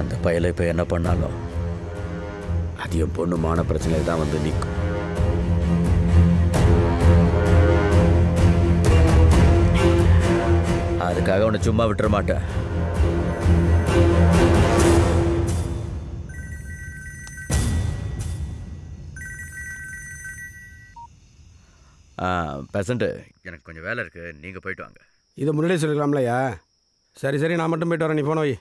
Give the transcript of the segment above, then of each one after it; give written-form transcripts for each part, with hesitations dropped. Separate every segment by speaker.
Speaker 1: அந்த பையலை இப்போ என்ன பண்ணாலும் அது என் பொண்ணு மான பிரச்சனை தான் வந்து நிற்கும். அதுக்காக உன்னை சும்மா விட்டுற மாட்டேன். பெசண்ட்டு எனக்கு கொஞ்சம் வேலை இருக்குது, நீங்கள் போயிட்டு வாங்க.
Speaker 2: இதை முன்னாடியே சொல்லிக்கலாம்லையா? சரி சரி, நான் மட்டும் போயிட்டு வரேன், நீ போன வை.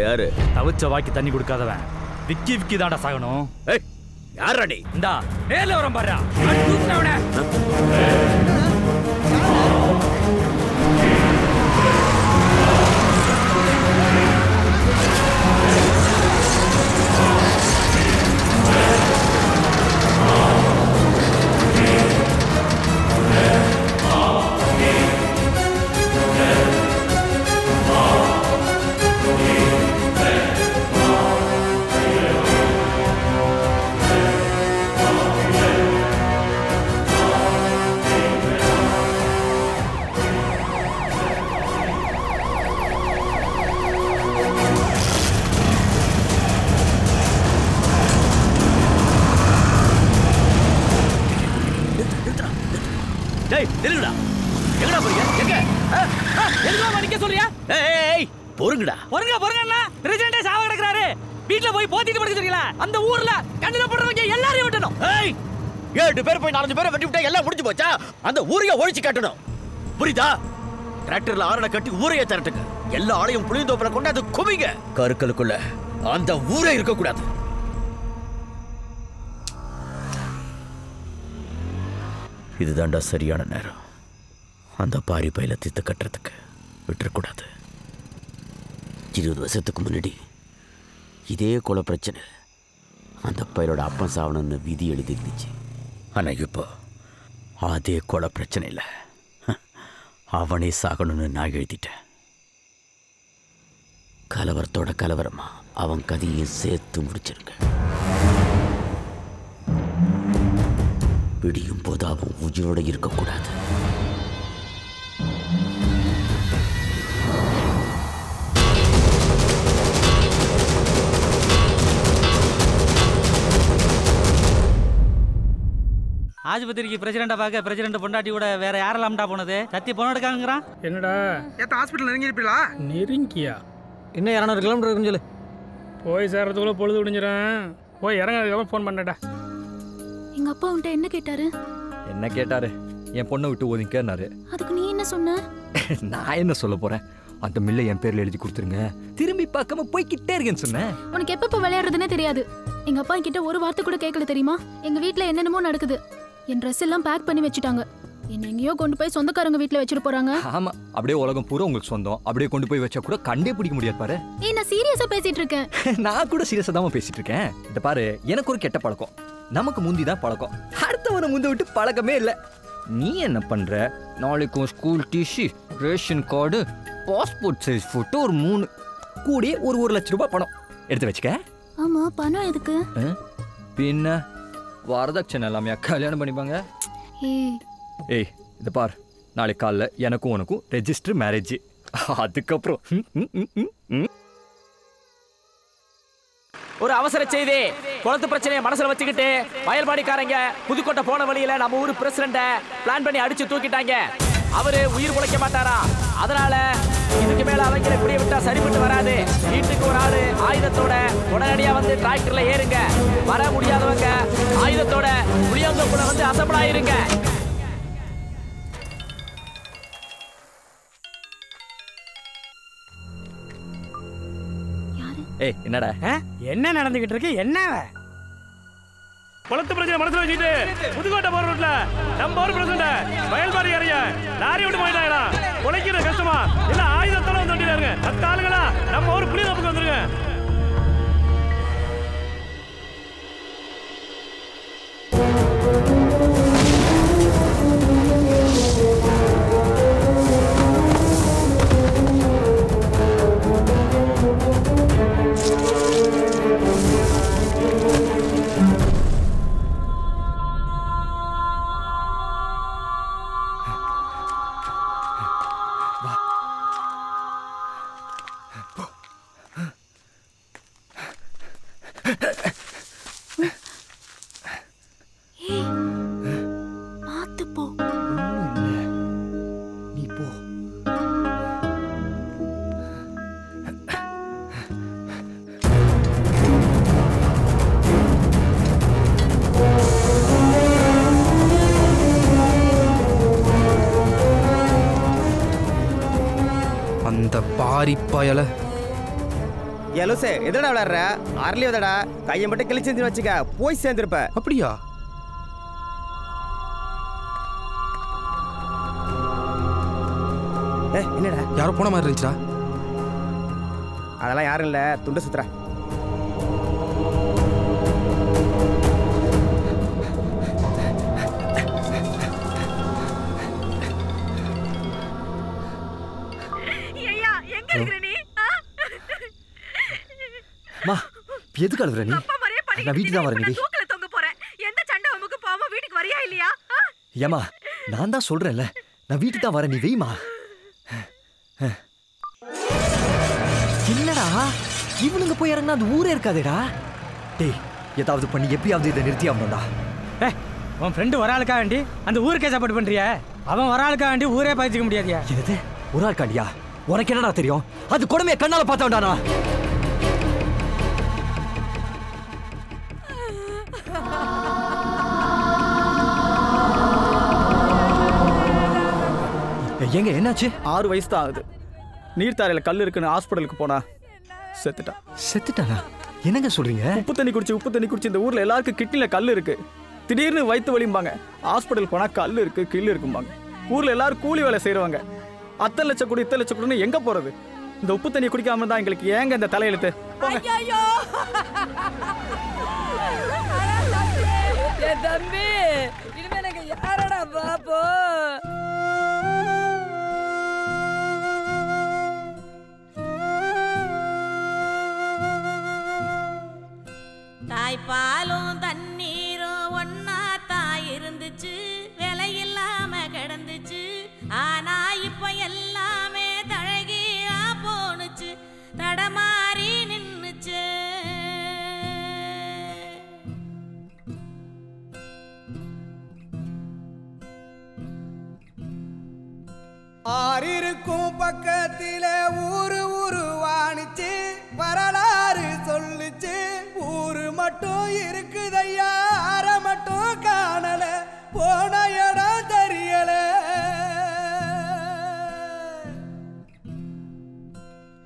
Speaker 1: யாரு
Speaker 3: தவிச்ச வாக்கி தண்ணி கொடுக்காதவன் விக்கி விக்கி தாண்டா சாகணும்.
Speaker 1: யாரா நீ?
Speaker 3: இந்தா நேர்ல வரம் பாரு.
Speaker 1: பொறுங்கடா
Speaker 4: பொறுங்க பிரசிடென்ட் சாவ கிடக்குறாரு. வீட்ல போய் போத்திட்டு படுக்க சொல்றீங்களா? அந்த ஊர்ல கண்ணுல படுறவங்க எல்லாரையும் விட்டணும்.
Speaker 1: 7 பேர் போய் 4 பேரை வெட்டி விட்டா எல்லாம் முடிஞ்சு போச்சா? அந்த ஊரையே ஒழிச்சு கட்டணும், புரியுதா? டிராக்டர்ல ஆரணை கட்டி ஊரையே திரட்டுங்க. எல்லா ஆளையும் புளியந்தோப்புல கொண்டாந்து குவிங்க. கருக்களுக்குள்ள அந்த ஊரே இருக்க கூடாது. இதுதான்டா சரியான நேரம். அந்த பாரி பையில தித்து கட்டுறதுக்கு விட்டுறக்கூடாது. 20 வருஷத்துக்கு முன்னாடி இதே கொலை பிரச்சனை அந்த பையனோட அப்பன் சாவணும்னு விதி எழுதிருந்துச்சு. ஆனால் இப்போ அதே கொலை பிரச்சனை இல்லை, அவனே சாகணும்னு நான் எழுதிட்டேன். கலவரத்தோட கலவரமா அவன் கதையும் சேர்த்து முடிச்சிருங்க. விடியும் போது அவன் உயிரோட இருக்கக்கூடாது.
Speaker 4: ஆஸ்பத்திரிக்கு பிரசிடென்ட்டை பார்க்க பிரசிடென்ட் பொண்டாட்டி கூட வேற யாரெல்லாம்டா போனது? சத்தி பொண்ணு எடுக்காங்கிறான்.
Speaker 5: என்னடா
Speaker 2: ஏத்த ஹாஸ்பிட்டல் நெருங்கிருப்பீங்களா?
Speaker 5: நெருங்கியா?
Speaker 4: இன்னும் 200 கிலோமீட்டர் இருக்குன்னு சொல்லு.
Speaker 5: போய் சேர்றதுக்குள்ள பொழுது விடிஞ்சிடும். போய் இறங்கிறதுக்கெல்லாம் ஃபோன் பண்ணடா.
Speaker 6: எங்க அப்பா உன்ட்ட என்ன கேட்டாரு?
Speaker 3: என்ன கேட்டாரு? என் பொண்ணை விட்டு ஒதுங்கன்னாரு.
Speaker 6: அதுக்கு நீ என்ன சொன்ன?
Speaker 3: நான் என்ன சொல்ல போறேன்? அந்த மில்லை என் பேர்ல எழுதி கொடுத்துருங்க, திரும்பி பார்க்காம போய்கிட்டே இருக்கேன்னு சொன்னேன்.
Speaker 6: உனக்கு எப்ப விளையாடுறதுன்னே தெரியாது. எங்க அப்பா கிட்ட ஒரு வார்த்தை கூட கேட்கல தெரியுமா? எங்க வீட்ல என்னென்னமோ நடக்குது. என் ட்ரெஸ் எல்லாம் பேக் பண்ணி வச்சுட்டாங்க. என்ன எங்கேயோ கொண்டு போய் சொந்தக்காரங்க வீட்ல வச்சிட்டு போறாங்க.
Speaker 3: ஆமா, அப்படியே உலகம் பூரா உங்களுக்கு சொந்தம். அப்படியே கொண்டு போய் வச்சா கூட கண்டே பிடிக்க முடியாது பாரு.
Speaker 6: ஏய், நான் சீரியஸா பேசிட்டு இருக்கேன்.
Speaker 3: நான் கூட சீரியஸா தான் பேசிட்டு இருக்கேன். இந்த பாரு, எனக்கு ஒரு கெட்ட பழக்கம். நமக்கு முந்தி தான் பழக்கம், அடுத்தவனை முந்தி விட்டு பழக்கமே இல்லை. நீ என்ன பண்ற? நாளைக்கும் school DC, ration card, passport size photo ஒரு 3 கூடிய ஒரு 1 லட்சம் ரூபாய் பணம் எடுத்து வச்சுக்க.
Speaker 6: ஆமா, பணம் எதுக்கு?
Speaker 3: பின்ன வரதட்சணை எல்லாமே கல்யாணம் பண்ணிப்பாங்க. ஏய், இதை பார், நாளைக்கு காலைல எனக்கும் உனக்கும் ரெஜிஸ்டர் மேரேஜ். அதுக்கப்புறம்
Speaker 4: ஒரு அவசர செய்தி. குளத்து பிரச்சனையை மனசுல வச்சுக்கிட்டு வயல்பாடிக்காரங்க புதுக்கோட்டை போன வழியில நம்ம ஊர் பிரசிடென்ட பிளான் பண்ணி அடிச்சு தூக்கிட்டாங்க. அவரு உயிர் பிழைக்க மாட்டாரா? அதனால இதுக்கு மேல அவங்களை இப்படியே விட்டா சரிப்பட்டு வராது. வீட்டுக்கு ஒரு ஆளு ஆயுதத்தோட உடனடியா வந்து டிராக்டர்ல ஏறுங்க. வர முடியாதவங்க ஆயுதத்தோட புளியந்தோப்புல வந்து அசம்பிள் ஆயிருங்க.
Speaker 3: ஏய், என்னடா
Speaker 5: என்ன நடந்துகிட்டு இருக்கு? என்ன குளத்து பிரச்சனை மனசுல வச்சுட்டு புதுக்கோட்டை போற ரோட்ல நம்ம ஊர் பிரசிடென்ட் வயல்பாடி ஏறியா லாரி விட்டு போயிட்டாங்கடா. உழைக்கிற கஷ்டமா இல்ல ஆயுதத்தோட வந்து வண்டியில அந்த ஆளுங்களா நம்ம ஒரு புளிய தப்புக்கு வந்துருங்க.
Speaker 7: பயல
Speaker 8: எலோசே எதடா விளையாடுற? அரளி வதடா கையை மட்டும் கிழிச்சு வச்சுக்க போய் சேர்ந்துருப்ப.
Speaker 7: அப்படியா?
Speaker 8: என்னடா
Speaker 7: யாரோ போன மாதிரி இருந்துச்சா?
Speaker 8: அதெல்லாம் யாரும் இல்ல, துண்டு சுத்துற.
Speaker 3: மா எதுக்கு அழுகுற நீ? நான் வீட்டுக்கு தான் வரேன்.
Speaker 9: தூக்கல தொங்க போறேன். எந்த சண்டை உமக்கு போமா வீட்டுக்கு வரியா இல்லையா?
Speaker 3: ஏமா நான் தான் சொல்றேன்ல, நான் வீட்டுக்கு தான் வரேன், நீ வெய்மா. என்னடா இவனுங்க போய் இறங்கினா அது ஊரே இருக்காதேடா. டேய் ஏதாவது பண்ணி எப்படியாவது இதை நிறுத்தி ஆகணும்டா.
Speaker 5: உன் ஃப்ரெண்டு ஒரு ஆளுக்கா வேண்டி அந்த ஊருக்கே சப்போர்ட் பண்றியா? அவன் ஒரு ஆளுக்கா வேண்டி ஊரே பாய்ச்சிக்க முடியாதியா?
Speaker 3: என்னது ஒரு ஆள் காண்டியா? உனக்கு என்னடா தெரியும்? அது கொடுமையை கண்ணால பார்த்தவன்டானா? எங்க என்னாச்சு?
Speaker 10: 6 வயசு தான் ஆகுது. நீர்த்தாரையில் கல் இருக்குன்னு ஹாஸ்பிட்டலுக்கு போனா செத்துட்டான்.
Speaker 3: செத்துட்டானா? என்னங்க சொல்றீங்க?
Speaker 10: உப்பு தண்ணி குடிச்சு இந்த ஊர்ல எல்லாருக்கும் கிட்னில கல் இருக்கு. திடீர்னு வயிற்று வலிம்பாங்க. ஹாஸ்பிட்டல் போனா கல் இருக்கு கில்லு இருக்கும்பாங்க. ஊர்ல எல்லாரும் கூலி வேலை செய்யறவங்க. அத்தனை லட்சம் கூட இத்தனை லட்சம் கூடன்னு எங்க போறது? இந்த உப்பு தண்ணி குடிக்காம தான் எங்களுக்கு ஏங்க இந்த தலையெழுத்து?
Speaker 9: தம்பி இனிமே எனக்கு யாரடா பாப்போ? தாய்ப்பாலும் தண்ணீரும் ஒன்னா தாய் இருந்துச்சு, விலை இல்லாம கிடந்துச்சு. ஆனா இப்ப எல்லாமே தழகியா போனுச்சு, தடமாறி நின்னுச்சு.
Speaker 11: ஆறிருக்கும் பக்கத்தில ஊரு உருவானிச்சு, வரலாறு சொல்லுச்சு. ஊரு மட்டும் இருக்குதையா, அற மட்டும் காணல, போன இடம் தெரியல.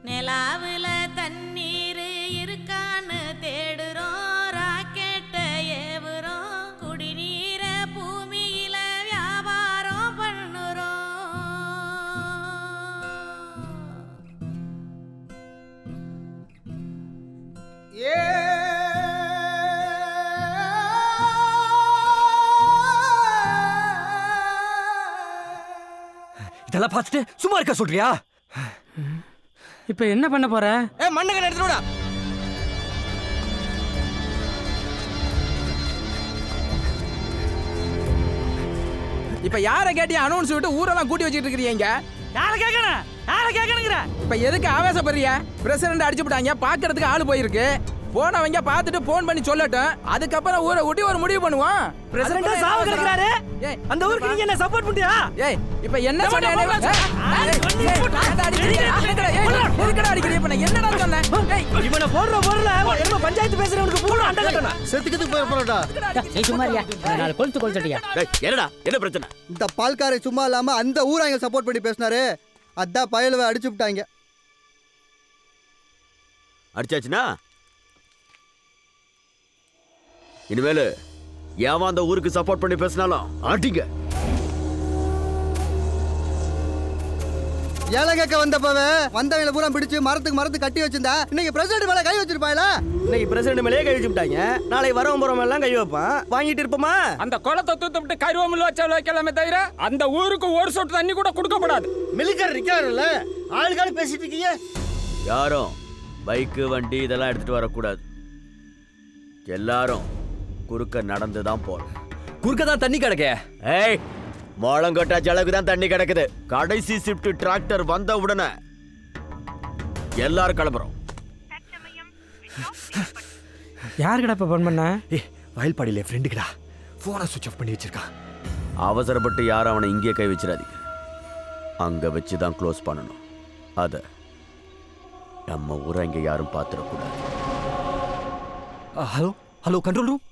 Speaker 9: நிலாவுல தண்ணீர் இருக்கான்னு தேடுறோம், ராக்கெட்ட ஏவுறோம், குடிநீர பூமியில வியாபாரம் பண்ணுறோம்.
Speaker 3: இதெல்லாம் பார்த்துட்டு சும்மா இருக்க சொல்றியா?
Speaker 5: இப்ப என்ன பண்ண போற?
Speaker 8: மண்ணுங்க எடுத்துடா.
Speaker 7: இப்ப யார கேட்டியா அனௌன்ஸ் விட்டு ஊரெல்லாம் கூட்டி வச்சிட்டு இருக்கீங்க?
Speaker 5: யார கேக்கணும்? யார கேக்கணுங்கற?
Speaker 7: இப்ப எதுக்கு ஆவேசப்படுறியா? பிரசிடென்ட் அடிச்சு விட்டாங்க, பாக்குறதுக்கு ஆளு போயிருக்கு. போனவங்க பார்த்துட்டு போன் பண்ணி சொல்லட்டும், அதுக்கப்புறம் ஊரை ஊட்டி ஒரு முடிவு பண்ணுவோம்.
Speaker 5: பிரசிடென்ட் சாவு கிடக்குறாரு. அந்த ஊருக்கு நீங்க என்ன சப்போர்ட் பண்றியா?
Speaker 7: ஏய் இப்ப என்ன சொன்னே? என்னடா சொன்னேன்?
Speaker 5: இவனை போடுற என்ன பஞ்சாயத்து பேசுறவனுக்கு பூரா அண்ட கட்டணும்.
Speaker 8: செத்துக்கிட்டு போய் போறடா.
Speaker 5: நீ சும்மாரியா? நாளை கொளுத்திட்டியா?
Speaker 1: என்னடா என்ன பிரச்சனை?
Speaker 11: இந்த பால்காரை சும்மா இல்லாம அந்த ஊராங்க சப்போர்ட் பண்ணி பேசினாரு. அதான் பயலுவை அடிச்சு விட்டாங்க.
Speaker 1: அடிச்சாச்சுனா இனிமேல் ஏமா அந்த ஊருக்கு சப்போர்ட் பண்ணி பேசினாலும் அடிங்க.
Speaker 11: ஏழை கேட்க வந்தப்பவே வந்தவங்களை பூரா பிடிச்சு மரத்துக்கு கட்டி வச்சிருந்தா இன்னைக்கு பிரசிடண்ட் மேல கை வச்சிருப்பாங்களா?
Speaker 8: இன்னைக்கு பிரசிடண்ட் மேலே கை வச்சுட்டாங்க. நாளைக்கு வரவன் போறவன் எல்லாம் கை வைப்பான். வாங்கிட்டு இருப்போமா?
Speaker 7: அந்த குளத்தை தூத்துட்டு கருவமில் வச்சா வைக்கலாமே தவிர அந்த ஊருக்கு ஒரு சொட்டு தண்ணி கூட கொடுக்கப்படாது.
Speaker 1: மிலிட்டரி நிக்கிறாருல்ல, ஆளுக்கால பேசிட்டு இருக்கீங்க. யாரும் பைக்கு வண்டி இதெல்லாம் எடுத்துட்டு வரக்கூடாது. எல்லாரும் குறுக்க நடந்து தான் போறோம்.
Speaker 3: குறுக்க தான் தண்ணி கிடக்க.
Speaker 1: ஏய், மோளங்கொட்டா ஜலகு தான் தண்ணி கிடக்குது. கடைசி ஷிஃப்ட் டிராக்டர் வந்த உடனே எல்லாரும் கிளம்புறோம்.
Speaker 2: யாருக்கடா இப்ப ஃபோன் பண்ண?
Speaker 3: வயல்பாடியில ஃப்ரெண்டுக்குடா. போனை சுவிட்ச் ஆஃப் பண்ணி வச்சிருக்கான்.
Speaker 1: அவசரப்பட்டு யாரும் அவனை இங்கே கை வச்சிடாதீங்க. அங்க வச்சு தான் க்ளோஸ் பண்ணணும். அத நம்ம ஊரை இங்க யாரும் பார்த்துடக்கூடாது.
Speaker 3: Hello hello, control room.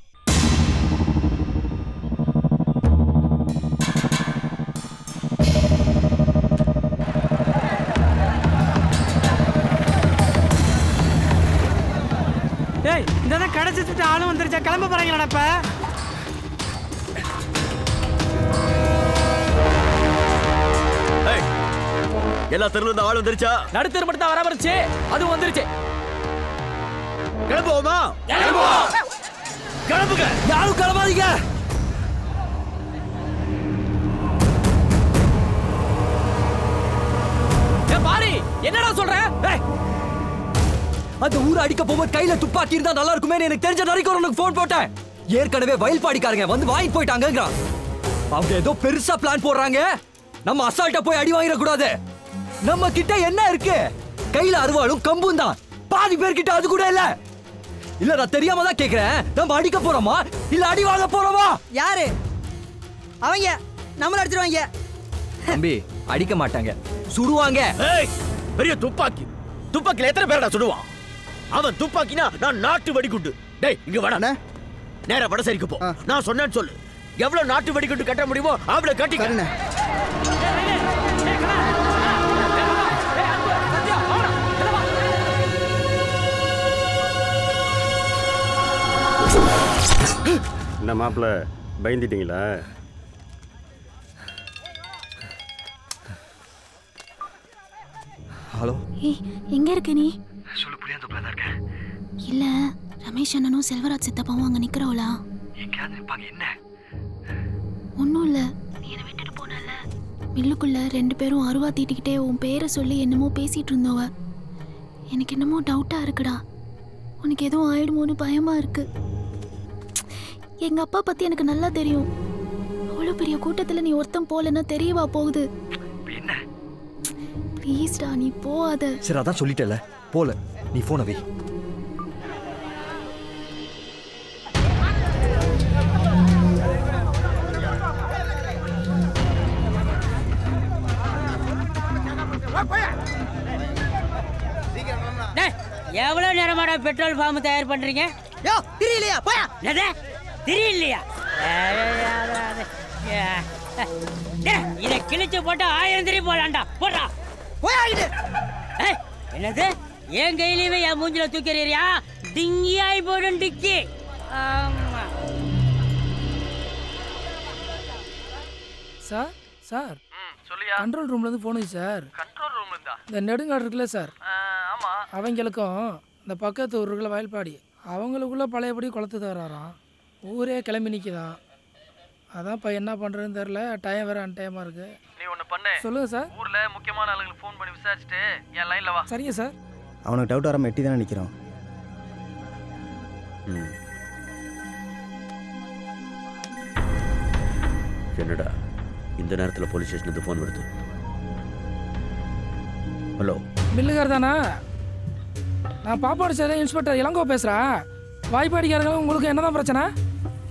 Speaker 2: டேய், இந்த கடைச்சிட்டு ஆளும் வந்துருச்சா? கிளம்ப போறாங்களாடா இப்ப?
Speaker 1: எல்லா தெருல இருந்து ஆள் வந்துருச்சா?
Speaker 4: நடுத்தர் மட்டும் தான் வரவருச்சு, அது வந்துருச்சு.
Speaker 1: கிளம்புவோமா? கிளம்புங்க.
Speaker 3: யாரும் கிளம்பாதீங்க.
Speaker 4: பாரி, என்னடா சொல்ற?
Speaker 3: அந்த ஊரை அடிக்க போகும்போது கையில துப்பாக்கி இருந்தா நல்லா இருக்குமே எனக்கு தெரிஞ்ச வரைக்கும் உனக்கு போன் போட்டேன். ஏற்கனவே வயல்பாடிக்காரங்க வந்து வாங்கி போயிட்டாங்க. அவங்க ஏதோ பெருசா பிளான் போடுறாங்க. நம்ம அசால்ட்டா போய் அடி வாங்கிட கூடாது. நம்ம கிட்ட என்ன இருக்கு? கையில அருவாளும் கம்பும் தான். பாதி பேர்கிட்ட அது கூட இல்ல. இல்ல, நான் தெரியாம தான் கேக்குறேன். நம்ம அடிக்க போறோமா இல்ல அடி வாங்க போறோமா?
Speaker 12: யாரு அவங்க? நம்மள அடிச்சிருவாங்க.
Speaker 3: தம்பி, அடிக்க மாட்டாங்க, சுடுவாங்க.
Speaker 1: பெரிய துப்பாக்கி. துப்பாக்கில எத்தனை பேரடா சுடுவான்? அவன் துப்பாக்கினா நான் நாட்டு வெடிகுண்டு. டேய், இங்க வாடா. நேரா வடசேரிக்கு போ. நான் சொன்னேன்னு சொல்லு. எவ்வளவு நாட்டு வெடிகுண்டு கட்ட முடியுமோ அவ்வளவு கட்டிக்க.
Speaker 13: என்ன மாப்பிள்ள, பயந்துட்டீங்களா?
Speaker 3: ஹலோ,
Speaker 6: எங்க இருக்க நீ?
Speaker 3: சொல்லு, புரியாதப்பல தான் இருக்கேன்.
Speaker 6: இல்ல, ரமேஷ் அண்ணனும் செல்வராஜ் சித்தப்பாவும் அங்க நிக்கிறோளா?
Speaker 3: எங்கயாவது நிப்பாங்க. என்ன?
Speaker 6: ஒன்னும் இல்ல, நீ என்ன விட்டுட்டு போனல, மில்லுக்குள்ள 2 பேரும் அருவா தீட்டிக்கிட்டே உன் பேரை சொல்லி என்னமோ பேசிட்டு இருந்தவ. எனக்கு என்னமோ டவுட்டா இருக்குடா. உனக்கு எதுவும் ஆயிடுமோன்னு பயமா இருக்கு. எங்க அப்பா பத்தி எனக்கு நல்லா தெரியும். அவ்வளவு பெரிய கூட்டத்துல நீ ஒருத்தன் போலன்னா தெரியவா போகுது?
Speaker 3: என்ன?
Speaker 6: ப்ளீஸ்டா, நீ போகாத.
Speaker 3: சரி, அதான் சொல்லிட்டல, போல. நீ போன வை.
Speaker 12: எவ்வளவு நேரமாடா பெட்ரோல் ஃபார்ம் தயார் பண்றீங்க? யோ, தெரியலையா? போயா. என்னது? தெரியலையா? இதை கிழிச்சு போட்டா 1000 திரி போலாண்டா. போடா, போயாகிட்டு. என்னது? என் கையிலேயே என் மூஞ்சில தூக்கிறீரியா? டிங்கியாய் போடும் டிக்கி. ஆமா
Speaker 7: சார். சார், கண்ட்ரோல் ரூம்ல இருந்து போனுங்க சார்.
Speaker 10: கண்ட்ரோல் ரூம்ல இருந்தா?
Speaker 7: இந்த நெடுங்காடு இருக்குல்ல சார்,
Speaker 10: ஆமா.
Speaker 7: அவங்களுக்கும் இந்த பக்கத்து ஊருக்குள்ள வயல்பாடி, அவங்களுக்குள்ள பழையபடி குளத்து தராராம். ஊரே கிளம்பி நிற்கிதான். அதான் இப்போ என்ன பண்ணுறதுன்னு தெரில. டைம் வேறு அன்டைமாக இருக்கு.
Speaker 10: நீ ஒன்று பண்ணு.
Speaker 7: சொல்லுங்க சார்.
Speaker 10: ஊரில் முக்கியமான ஆளுங்களுக்கு ஃபோன் பண்ணி விசாரிச்சுட்டு என் லைனில் வா.
Speaker 7: சரிங்க சார்.
Speaker 8: அவனுக்கு டவுட் வராமல் எட்டி தானே நிற்கிறோம்.
Speaker 1: என்னடா இந்த நேரத்தில் போலீஸ் ஸ்டேஷனுக்கு ஃபோன் வருது? ஹலோ,
Speaker 7: மில்லுகார் தானா? நான் பாப்பாடு சார் இன்ஸ்பெக்டர் இளங்கோ பேசுகிறேன். வாய்ப்பாடிக்காரங்க உங்களுக்கு என்னதான் பிரச்சனை?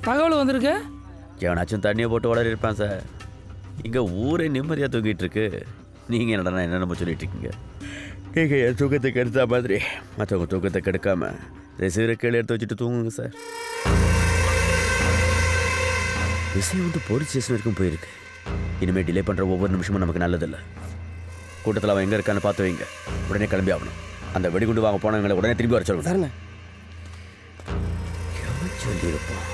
Speaker 7: தகவல் வந்திருக்கு.
Speaker 1: எவனாச்சும் தண்ணியை போட்டு வளர இருப்பான் சார். இங்கே ஊரே நிம்மதியாக தூங்கிட்டு இருக்கு. நீங்கள் என்னடா என்னென்ன சொல்லிட்டு இருக்கீங்க? நீங்கள் என் தூக்கத்தை கெடுத்தா மாதிரி மற்றவங்க தூக்கத்தை கெடுக்காம ரிசீவரை கீழே எடுத்து வச்சுட்டு தூங்குங்க சார். விஷயம் வந்து போலீஸ் ஸ்டேஷன் வரைக்கும் போயிருக்கு. இனிமேல் டிலே பண்ணுற ஒவ்வொரு நிமிஷமும் நமக்கு நல்லதில்லை. கூட்டத்தில் அவன் எங்கே இருக்கான்னு பார்த்து வைங்க. உடனே கிளம்பி ஆகணும். அந்த வெடிகுண்டு வாங்க போனவங்களை உடனே திரும்பி வர சொல்லணும்.
Speaker 8: சரிண்ணே.
Speaker 1: சொல்லியிருப்போம்.